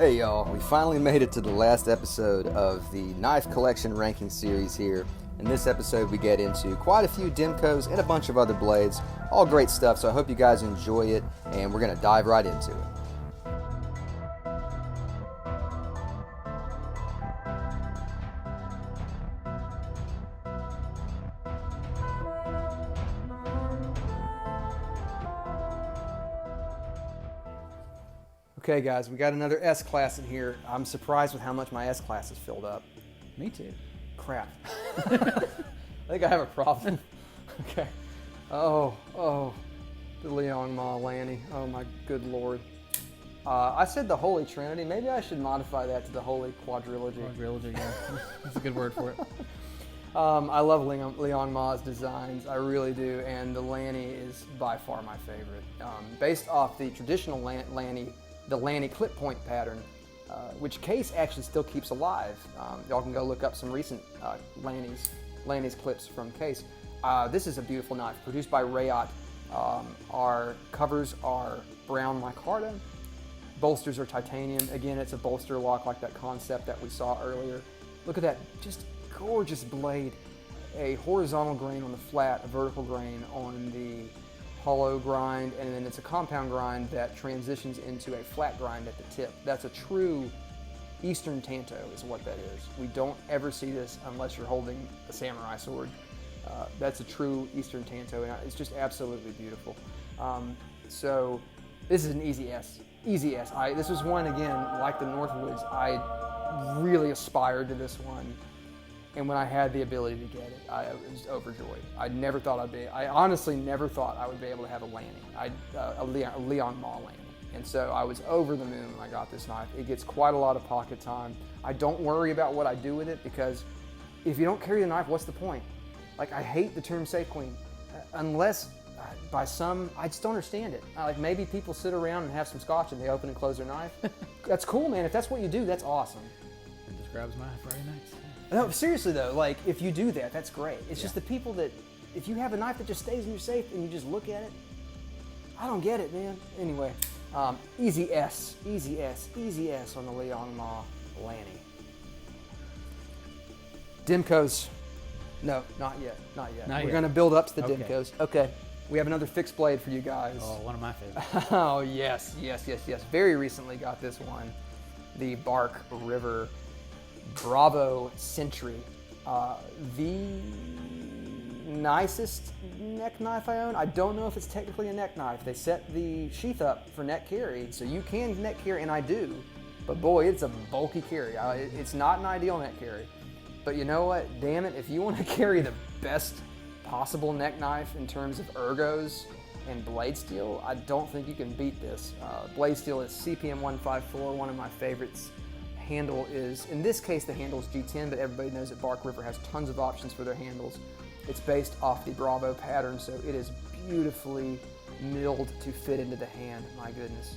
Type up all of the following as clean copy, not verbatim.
Hey y'all, we finally made it to the last episode of the knife collection ranking series here. In this episode we get into quite a few Dimcos and a bunch of other blades. All great stuff, so I hope you guys enjoy it, and we're going to dive right into it. Okay guys, we got another S-Class in here. I'm surprised with how much my S-Class is filled up. Me too. Crap. I think I have a problem. Okay. Oh, the Liang Ma Lanny. Oh my good lord. I said the Holy Trinity. Maybe I should modify that to the Holy Quadrilogy. Quadrilogy, yeah. That's a good word for it. I love Liang Ma's designs, I really do, and the Lanny is by far my favorite. Based off the traditional Lanny, the Lanny clip point pattern, which Case actually still keeps alive. Y'all can go look up some recent Lanny's clips from Case. This is a beautiful knife, produced by Rayot. Our covers are brown micarta. Bolsters are titanium. Again, it's a bolster lock like that concept that we saw earlier. Look at that, just gorgeous blade. A horizontal grain on the flat, a vertical grain on the hollow grind, and then it's a compound grind that transitions into a flat grind at the tip. That's a true Eastern Tanto is what that is. We don't ever see this unless you're holding a samurai sword. That's a true Eastern Tanto, and it's just absolutely beautiful. So this is an easy S. Easy S. This was one, again, like the Northwoods, I really aspired to this one. And when I had the ability to get it, I was overjoyed. I honestly never thought I would be able to have a Lanny, a Liang Ma Lanny. And so I was over the moon when I got this knife. It gets quite a lot of pocket time. I don't worry about what I do with it, because if you don't carry the knife, what's the point? Like, I hate the term safe queen, unless by some, I just don't understand it. Like, maybe people sit around and have some scotch and they open and close their knife. That's cool, man. If that's what you do, that's awesome. It describes my very nice. No, seriously though, like, if you do that, that's great. It's just the people that, if you have a knife that just stays in your safe and you just look at it, I don't get it, man. Anyway, easy S on the Liang Ma Lanny. Dimcos, no, not yet. We're gonna build up to the Dimcos. Okay, we have another fixed blade for you guys. Oh, one of my favorites. Oh, yes. Very recently got this one, the Bark River Bravo Sentry, the nicest neck knife I own. I don't know if it's technically a neck knife. They set the sheath up for neck carry, so you can neck carry, and I do, but boy, it's a bulky carry. It's not an ideal neck carry, but you know what? Damn it, if you want to carry the best possible neck knife in terms of ergos and blade steel, I don't think you can beat this. Blade steel is CPM 154, one of my favorites. Handle is, in this case, the handle is G10, but everybody knows that Bark River has tons of options for their handles. It's based off the Bravo pattern, so it is beautifully milled to fit into the hand. My goodness.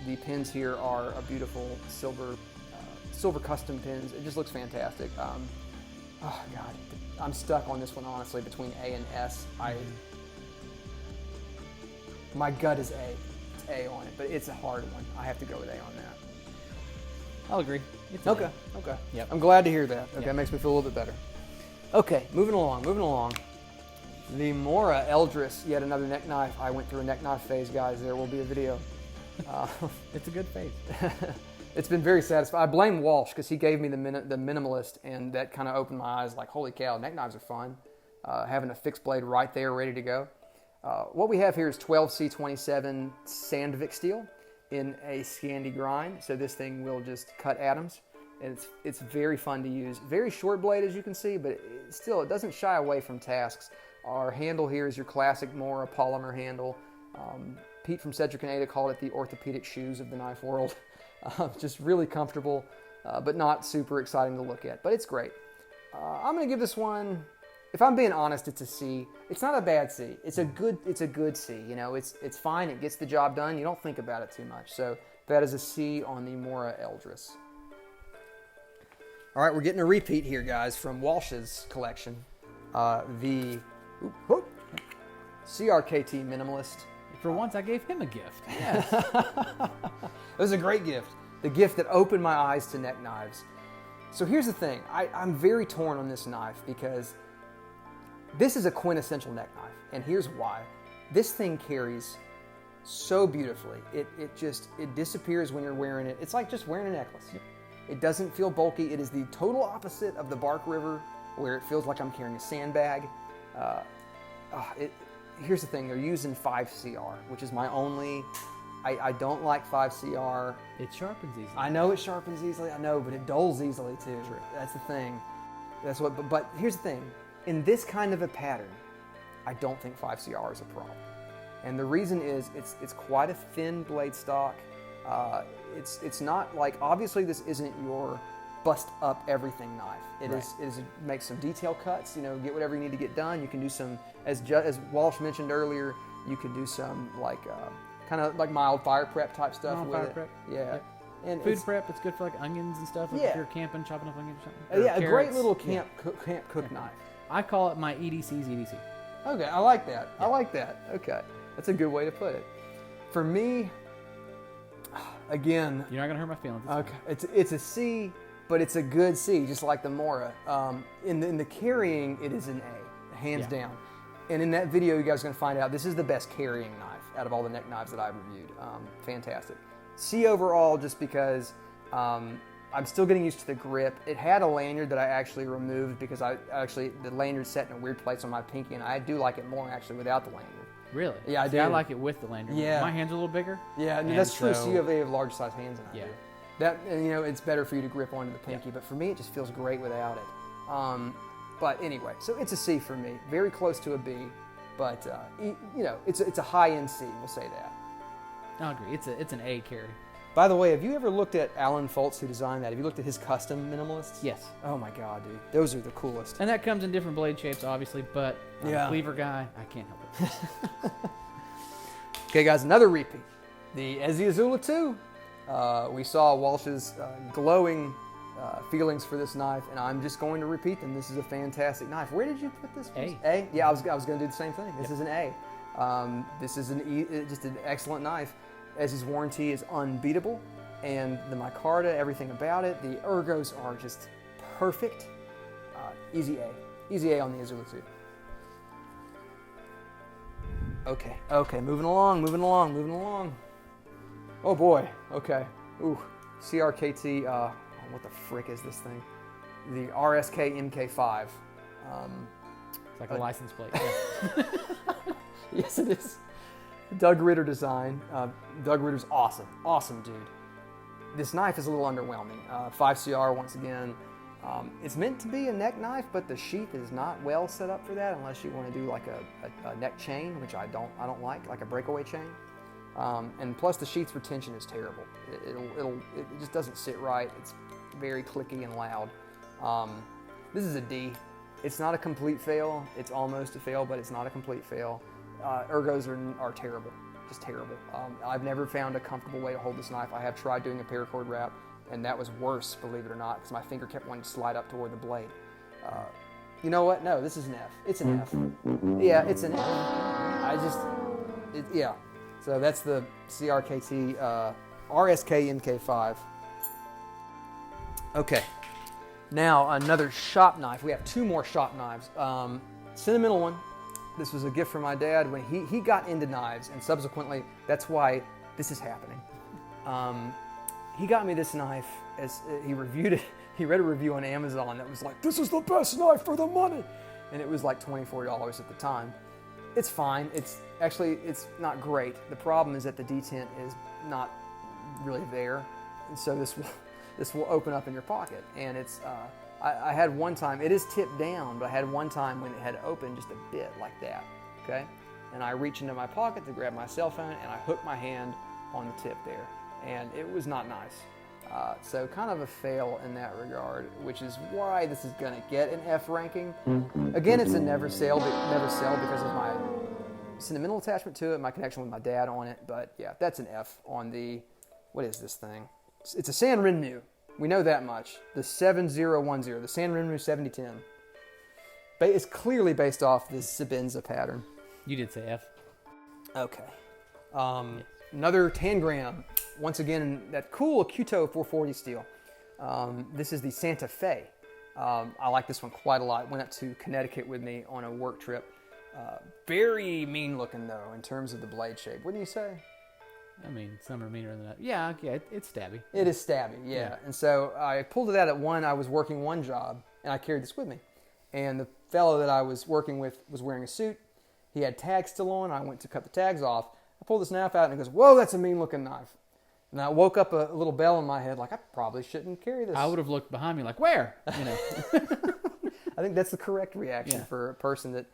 The pins here are a beautiful silver custom pins. It just looks fantastic. Oh God, I'm stuck on this one, honestly, between A and S. My gut is A. It's A on it, but it's a hard one. I have to go with A on that. I'll agree. It's okay. Yep. I'm glad to hear that. Okay, Yep. Makes me feel a little bit better. Okay, moving along. The Mora Eldris, yet another neck knife. I went through a neck knife phase, guys. There will be a video. It's a good phase. It's been very satisfying. I blame Walsh, because he gave me the minimalist, and that kind of opened my eyes like, holy cow, neck knives are fun. Having a fixed blade right there ready to go. What we have here is 12C27 Sandvik steel in a Scandi grind, so this thing will just cut atoms, and it's very fun to use. Very short blade, as you can see, but still, it doesn't shy away from tasks. Our handle here is your classic Mora polymer handle. Pete from Cedric and Ada called it the orthopedic shoes of the knife world. Just really comfortable, but not super exciting to look at, but it's great. I'm gonna give this one, if I'm being honest, it's a C. It's not a bad C. It's a good C. You know, it's fine. It gets the job done. You don't think about it too much. So that is a C on the Mora Eldris. All right, we're getting a repeat here, guys, from Walsh's collection. The CRKT Minimalist. For once, I gave him a gift. Yes. It was a great gift. the gift that opened my eyes to neck knives. So here's the thing. I'm very torn on this knife because this is a quintessential neck knife, and here's why. This thing carries so beautifully. It disappears when you're wearing it. It's like just wearing a necklace. Yep. It doesn't feel bulky. It is the total opposite of the Bark River, where it feels like I'm carrying a sandbag. Here's the thing. They're using 5CR, which is my only... I don't like 5CR. It sharpens easily. I know it sharpens easily. I know, but it dulls easily too. True. That's the thing. That's what. But here's the thing. In this kind of a pattern, I don't think 5CR is a problem. And the reason is it's quite a thin blade stock. It's not like, obviously this isn't your bust up everything knife. It is make some detail cuts. Get whatever you need to get done. You can do some, as Walsh mentioned earlier, you could do some like. Kind of like mild fire prep type stuff. Mild with fire it. prep. Yeah. Yep. And Food prep, it's good for like onions and stuff. Like if you're camping, chopping up onions or something. Yeah, a great carrots. little camp cook knife. I call it my EDC's EDC. Okay, I like that. Yeah. I like that. Okay, that's a good way to put it. For me, again, You're not gonna hurt my feelings. okay, it's a C, but it's a good C, just like the Mora. In the carrying, it is an A, hands down. And in that video, you guys are going to find out this is the best carrying knife out of all the neck knives that I've reviewed. Fantastic. C overall, just because I'm still getting used to the grip. It had a lanyard that I actually removed because the lanyard set in a weird place on my pinky, and I do like it more actually without the lanyard. Really? Yeah, I See, do. I like it with the lanyard. Yeah. My hands are a little bigger. Yeah, and that's true. so- So you have large size hands than I do. That, and it's better for you to grip onto the pinky, Yeah. but for me, it just feels great without it. But anyway, so it's a C for me. Very close to a B, but it's a high-end C. We'll say that. I agree. It's an A carry. By the way, have you ever looked at Alan Foltz, who designed that? Have you looked at his custom minimalists? Yes. Oh my God, dude, those are the coolest. And that comes in different blade shapes, obviously, but I'm Yeah. a cleaver guy. I can't help it. Okay, guys, another repeat. The Essie Azula 2. We saw Walsh's glowing feelings for this knife, and I'm just going to repeat them. This is a fantastic knife. Where did you put this? A. A? Yeah, I was going to do the same thing. This is an A. This is just an excellent knife. Essie's warranty is unbeatable, and the micarta, everything about it, the ergos are just perfect. Easy A. Easy A on the Azula 2. Okay, moving along. Oh boy, okay. Ooh, CRKT, what the frick is this thing? The Rsk Mk5. It's like a license plate. Yeah. Yes, it is. Doug Ritter design. Doug Ritter's awesome dude. This knife is a little underwhelming. 5CR once again. It's meant to be a neck knife, but the sheath is not well set up for that unless you want to do like a neck chain, which I don't like a breakaway chain. And plus the sheath's retention is terrible. It just doesn't sit right. It's very clicky and loud. This is a D. It's not a complete fail. It's almost a fail, but it's not a complete fail. Ergos are terrible, just terrible. I've never found a comfortable way to hold this knife. I have tried doing a paracord wrap, and that was worse, believe it or not, because my finger kept wanting to slide up toward the blade. You know what? No, this is an F. It's an F. Yeah, it's an F. Yeah. So that's the CRKT Rsk Mk5. Okay. Now another shop knife. We have two more shop knives. Sentimental one. This was a gift from my dad when he got into knives, and subsequently that's why this is happening. He got me this knife as he reviewed it. He read a review on Amazon that was like, "This is the best knife for the money," and it was like $24 at the time. It's fine. It's not great. The problem is that the detent is not really there, and so this will open up in your pocket. And it's I had one time, it is tipped down, but I had one time when it had opened just a bit like that. Okay, and I reached into my pocket to grab my cell phone, and I hooked my hand on the tip there, and it was not nice. So kind of a fail in that regard, which is why this is going to get an F ranking. Again, it's a never sell because of my sentimental attachment to it, my connection with my dad on it. But yeah, that's an F on the, what is this thing? It's a Sanrenmu. We know that much. The 7010, the Sanrenmu 7010. It's clearly based off this Sebenza pattern. You did say F. Okay. Another Tangram once again, that cool Acuto 440 steel. This is the Santa Fe. I like this one quite a lot. Went up to Connecticut with me on a work trip. Very mean looking though, in terms of the blade shape. Wouldn't you say? I mean, some are meaner than that. Yeah, it's stabby. It is stabby, yeah. And so I pulled it out I was working one job, and I carried this with me. And the fellow that I was working with was wearing a suit. He had tags still on. I went to cut the tags off. I pulled this knife out, and he goes, "Whoa, that's a mean looking knife." And I woke up a little bell in my head, like, I probably shouldn't carry this. I would have looked behind me like, where? You know. I think that's the correct reaction for a person that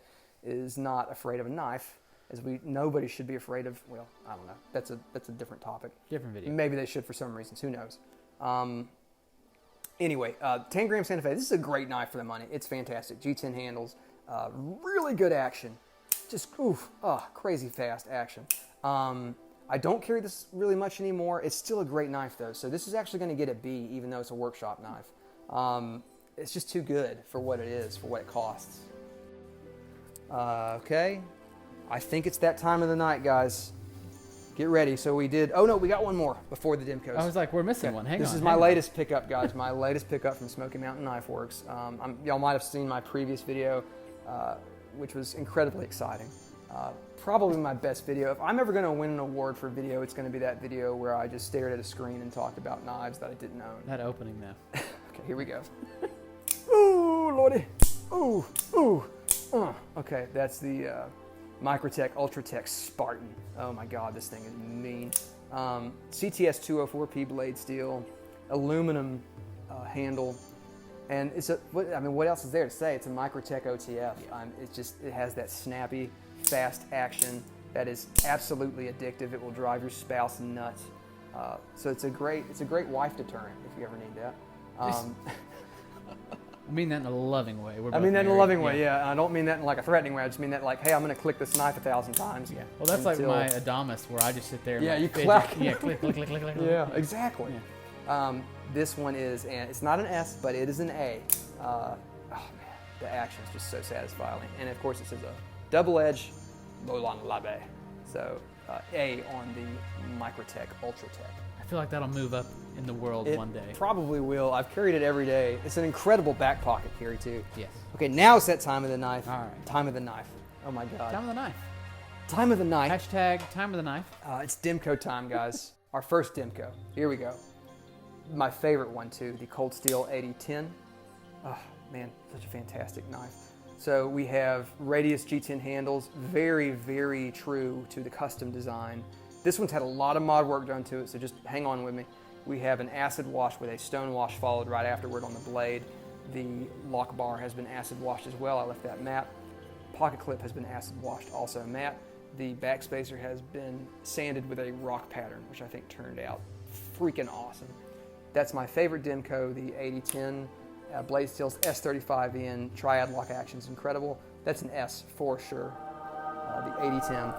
is not afraid of a knife. Nobody should be afraid of, well, I don't know. That's a different topic. Different video. Maybe they should for some reasons. Who knows? Anyway, Tangram Santa Fe. This is a great knife for the money. It's fantastic. G10 handles. Really good action. Just, crazy fast action. I don't carry this really much anymore. It's still a great knife, though. So this is actually going to get a B, even though it's a workshop knife. It's just too good for what it is, for what it costs. Okay. I think it's that time of the night, guys. Get ready. So we did... Oh, no, we got one more before the Dimcos. I was like, we're missing one. Hang on. This is my latest pickup, guys. My latest pickup from Smoky Mountain Knife Works. Y'all might have seen my previous video, which was incredibly exciting. Probably my best video. If I'm ever going to win an award for video, it's going to be that video where I just stared at a screen and talked about knives that I didn't own. That opening, though. Okay, here we go. Ooh, Lordy. Ooh, ooh. Okay, that's the Microtech Ultratech Spartan. Oh my God, this thing is mean. CTS 204P blade steel, aluminum handle, and what else is there to say? It's a Microtech OTF. It has that snappy, fast action that is absolutely addictive. It will drive your spouse nuts. So it's a great wife deterrent if you ever need that. I mean that in a loving way. I mean that in a loving way, yeah. I don't mean that in like a threatening way. I just mean that like, hey, I'm going to click this knife 1,000 times. Yeah. Well, that's like my Adamas, where I just sit there and you clack. Yeah, click, click, click, click, click. Yeah, exactly. Yeah. This one is, and it's not an S, but it is an A. Oh man, the action is just so satisfying. And of course, it says a double edge, Lolan Labe. So A on the Microtech Ultratech. I feel like that'll move up in the world one day. Probably will. I've carried it every day. It's an incredible back pocket carry too. Yes. Okay, now it's that time of the knife. All right. Time of the knife. Oh my God. Time of the knife. Time of the knife. Hashtag time of the knife. It's Dimco time, guys. Our first Dimco. Here we go. My favorite one too, the Cold Steel 8010. Oh man, such a fantastic knife. So we have radius G10 handles, very, very true to the custom design. This one's had a lot of mod work done to it, so just hang on with me. We have an acid wash with a stone wash followed right afterward on the blade. The lock bar has been acid washed as well. I left that matte. Pocket clip has been acid washed, also matte. The backspacer has been sanded with a rock pattern, which I think turned out freaking awesome. That's my favorite Dimco, the 8010 blade steels S35N triad lock action is incredible. That's an S for sure. The 8010.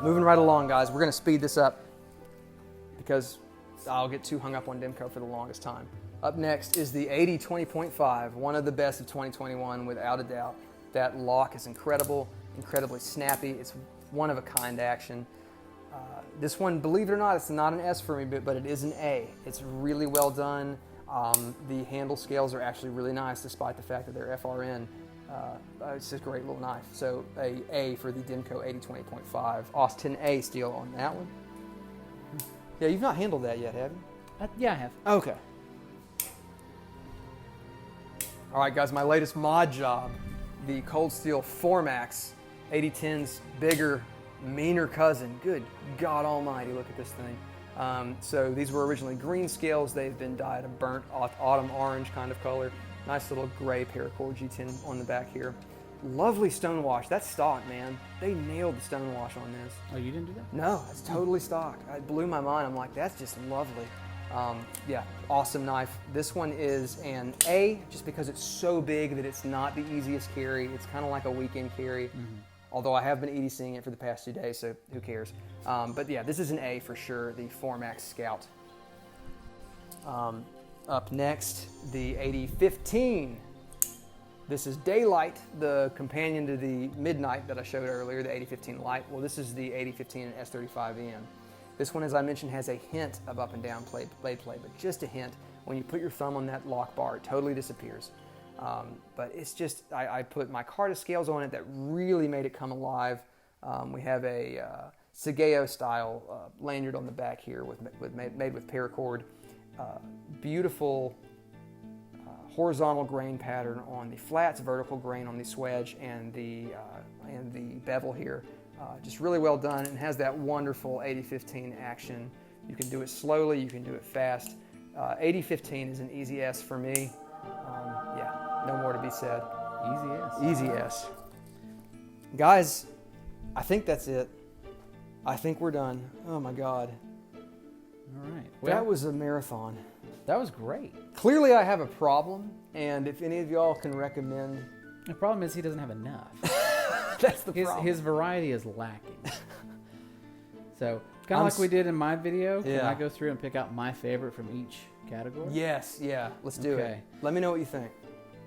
Moving right along, guys. We're going to speed this up because I'll get too hung up on Dimco for the longest time. Up next is the 80-20.5, one of the best of 2021 without a doubt. That lock is incredible, incredibly snappy. It's one of a kind action. This one, believe it or not, it's not an S for me, but it is an A. It's really well done. The handle scales are actually really nice despite the fact that they're FRN. It's just a great little knife. So A for the Dimco 80-20.5. Austin A steel on that one. Yeah, you've not handled that yet, have you? Yeah, I have. Okay. All right, guys, my latest mod job, the Cold Steel Formax 8010's bigger, meaner cousin. Good God almighty, look at this thing. So these were originally green scales. They've been dyed a burnt autumn orange kind of color. Nice little gray paracord G10 on the back here. Lovely stone wash. That's stock, man. They nailed the stone wash on this. Oh, you didn't do that? No, it's totally stock. It blew my mind. I'm like, that's just lovely. Yeah, awesome knife. This one is an A just because it's so big that it's not the easiest carry. It's kind of like a weekend carry. Although I have been EDCing it for the past 2 days, so who cares? But yeah, this is an A for sure, the Formax Scout. Up next, the 8015. This is Daylight, the companion to the Midnight that I showed earlier, the 8015 Light. Well, this is the 8015 S35N. This one, as I mentioned, has a hint of up and down blade play, but just a hint. When you put your thumb on that lock bar, it totally disappears. But it's just, I put my Micarta scales on it that really made it come alive. We have a Sageo style lanyard on the back here made with paracord. Beautiful horizontal grain pattern on the flats, vertical grain on the swedge and the bevel here. Just really well done, and has that wonderful 80-15 action. You can do it slowly, you can do it fast. 80-15 is an easy S for me. Yeah, no more to be said. Easy S. Easy S. Guys, I think that's it. I think we're done. Oh my God. All right. Well, That was a marathon. that was great. Clearly I have a problem, and if any of y'all can recommend... The problem is he doesn't have enough. That's the problem. His variety is lacking. So, kind of like we did in my video, can Yeah. I go through and pick out my favorite from each category? Yes, yeah, let's do Okay. it. Let me know what you think.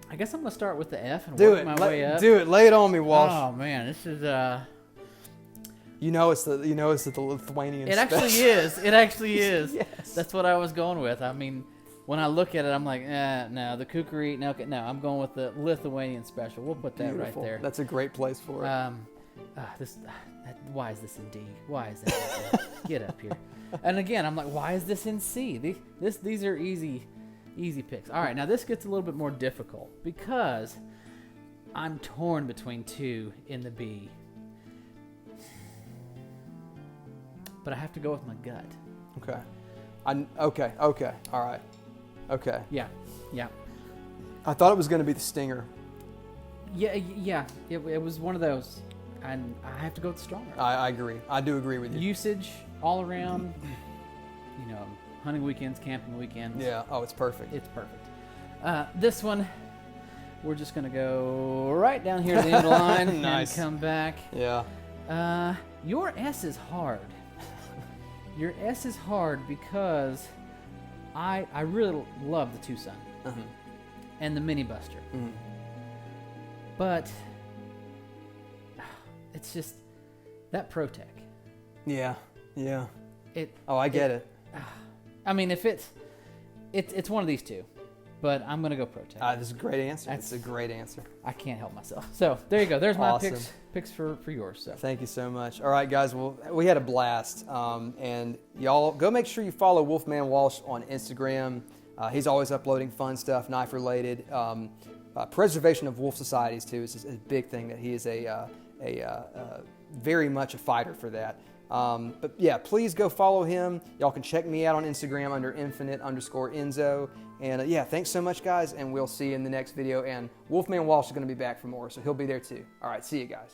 I guess I'm going to start with the F and Do work it. my way up. Do it. Lay it on me, Walsh. Oh, man, this is... You know it's the Lithuanian It special. actually is. It actually is. Yes. That's what I was going with. I mean, when I look at it, I'm like, no, the kukri, no, I'm going with the Lithuanian special. We'll put that Beautiful. right there. That's a great place for it. Why is this in D? Why is that in D? Get up here. And again, I'm like, why is this in C? These are easy picks. All right, now this gets a little bit more difficult because I'm torn between two in the B. But I have to go with my gut. Okay. Okay. All right. Okay. Yeah. I thought it was going to be the Stinger. Yeah. It was one of those. And I have to go with Stronger. I agree. I do agree with you. Usage all around, hunting weekends, camping weekends. Yeah. Oh, it's perfect. It's perfect. This one, we're just going to go right down here to the end of the line Nice. and come back. Yeah. Your S is hard. Your S is hard because I really love the Tucson and the Mini Buster. But it's just that ProTech. Yeah. It. Oh, I get it. I mean, if it's one of these two, but I'm gonna go ProTech. This is a great answer. That's a great answer. I can't help myself. So there you go. There's my Awesome. picks for yours. So Thank you so much. All right, guys. Well, we had a blast, and y'all go make sure you follow Wolfman Walsh on Instagram. He's always uploading fun stuff, knife related. Preservation of wolf societies too is a big thing that he is very much a fighter for that. But yeah, please go follow him. Y'all can check me out on Instagram under infinite_Enzo. And yeah, thanks so much, guys, and we'll see you in the next video. And Wolfman Walsh is going to be back for more, so he'll be there too. All right, see you guys.